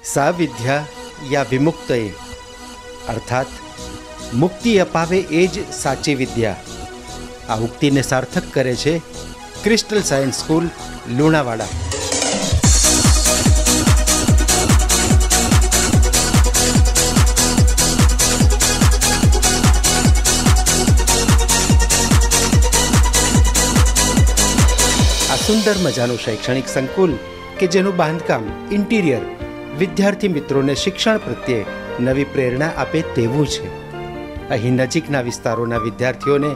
सा विद्या या विमुक्तये अर्थात मुक्ति अपावे ए ज साची विद्या। आ उक्तिने सार्थक करे छे क्रिस्टल सायन्स स्कूल લુણાવાડા। आ सुंदर मजाનું शैक्षणिक संकुल के जेનું બાંધકામ इंटीरियर विद्यार्थी मित्रों शिक्षण प्रत्ये नवी प्रेरणा आपे तेवुं छे। અહીં નજીકના વિસ્તારોના વિદ્યાર્થીઓને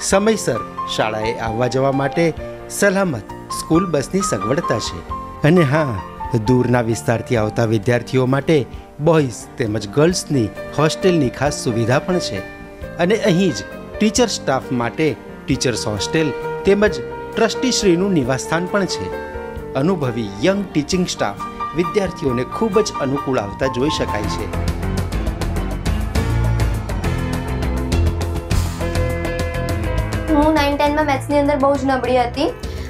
સમયસર શાળાએ આવવા જવા માટે સલામત સ્કૂલ બસની સગવડતા છે। અને હા, દૂરના વિસ્તારથી આવતા વિદ્યાર્થીઓ માટે બોયઝ તેમજ ગર્લ્સની હોસ્ટેલની ખાસ સુવિધા પણ છે। અને અહીં જ ટીચર સ્ટાફ માટે ટીચર્સ હોસ્ટેલ તેમજ ટ્રસ્ટીશ્રીનું નિવાસસ્થાન પણ છે। અનુભવી યંગ ટીચિંગ સ્ટાફ વિદ્યાર્થીઓને ખૂબ જ અનુકૂળ આવતા જોઈ શકાય છે। હું 9-10 માં મેથ્સની અંદર બહુ જ નબળી હતી।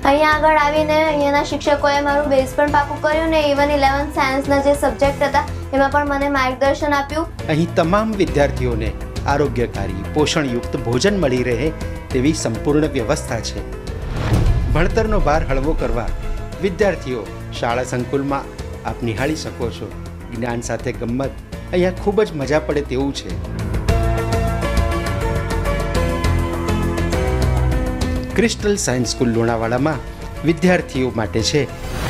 અહીંયા આગળ આવીને અહીંયાના શિક્ષકોએ મારું બેઝ પણ પાકું કર્યું ને ઇવન 11th સાયન્સના જે સબ્જેક્ટ હતા એમાં પણ મને માર્ગદર્શન આપ્યું। અહીં તમામ વિદ્યાર્થીઓને આરોગ્યકારી પોષણયુક્ત ભોજન મળી રહે તેવી સંપૂર્ણ વ્યવસ્થા છે। ભણતરનો ભાર હળવો કરવા વિદ્યાર્થીઓ શાળા સંકુલમાં આપ નિહાળી શકો છો। જ્ઞાન સાથે ગમ્મત અહીંયા ખૂબ જ મજા પડે તેવું છે। ક્રિસ્ટલ સાયન્સ સ્કૂલ લુણાવાડામાં વિદ્યાર્થીઓ માટે છે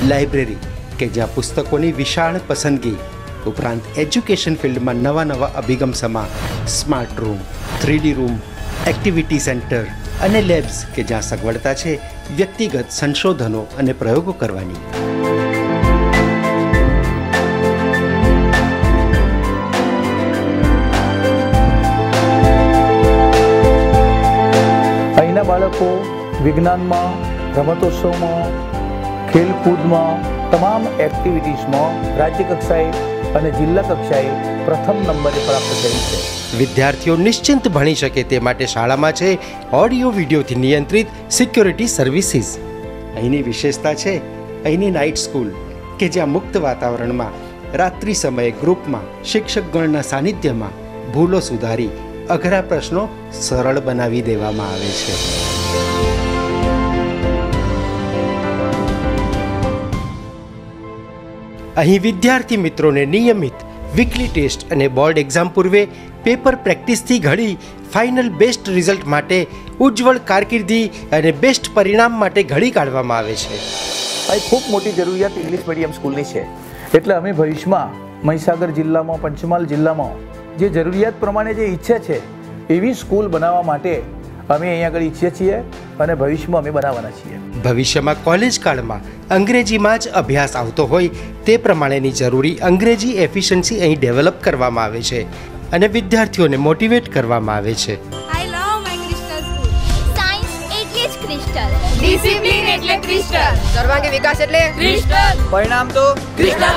લાઇબ્રેરી કે જ્યાં પુસ્તકોની વિશાળ પસંદગી ઉપરાંત એજ્યુકેશન ફિલ્ડમાં નવા નવા અભિગમ સમા smart room, 3D room, activity centre અને લેબ્સ કે જ્યાં સગવડતા છે વ્યક્તિગત સંશોધનો અને પ્રયોગો કરવાની। અહીંના બાળકો વિજ્ઞાનમાં, રમતોત્સવમાં, ખેલકૂદમાં, તમામ એક્ટિવિટીઝમાં રાજ્ય કક્ષાએ અને જિલ્લા કક્ષાએ પ્રથમ નંબરે પ્રાપ્ત કરી છે। વિદ્યાર્થીઓ નિશ્ચિંત ભણી શકે તે માટે શાળામાં છે ઓડિયો વિડીયોથી નિયંત્રિત સિક્યોરિટી સર્વિસીસ। અહીંની વિશેષતા છે અહીંની નાઇટ સ્કૂલ કે જ્યાં મુક્ત વાતાવરણમાં રાત્રિ સમયે ગ્રુપમાં શિક્ષકગણના સાનિધ્યમાં ભૂલો સુધારી અઘરા પ્રશ્નો સરળ બનાવી દેવામાં આવે છે। અહીં વિદ્યાર્થી મિત્રોને નિયમિત વીકલી ટેસ્ટ અને બોર્ડ એક્ઝામ પૂર્વે પેપર પ્રેક્ટિસથી ઘડી ફાઇનલ બેસ્ટ રિઝલ્ટ માટે ઉજ્જવળ કારકિર્દી અને બેસ્ટ પરિણામ માટે ઘડી કાઢવામાં આવે છે। અહીં ખૂબ મોટી જરૂરિયાત ઇંગ્લિશ મીડિયમ સ્કૂલની છે, એટલે અમે ભવિષ્યમાં મહીસાગર જિલ્લામાં, પંચમહાલ જિલ્લામાં જે જરૂરિયાત પ્રમાણે જે ઈચ્છે છે એવી સ્કૂલ બનાવવા માટે અમે અહીંયા આગળ ઈચ્છીએ છીએ અને ભવિષ્યમાં અમે બનાવવાના છીએ। ભવિષ્યમાં કોલેજ કાળમાં અંગ્રેજીમાં જ અભ્યાસ આવતો હોય તે પ્રમાણેની જરૂરી અંગ્રેજી એફિશિયન્સી અહીં ડેવલપ કરવામાં આવે છે અને વિદ્યાર્થીઓને મોટિવેટ કરવામાં આવે છે। I love my Crystal School. Science એટલે જ ક્રિસ્ટલ, ડિસિપ્લિન એટલે ક્રિસ્ટલ, સર્વાંગી વિકાસ એટલે ક્રિસ્ટલ, પરિણામ તો ક્રિસ્ટલ.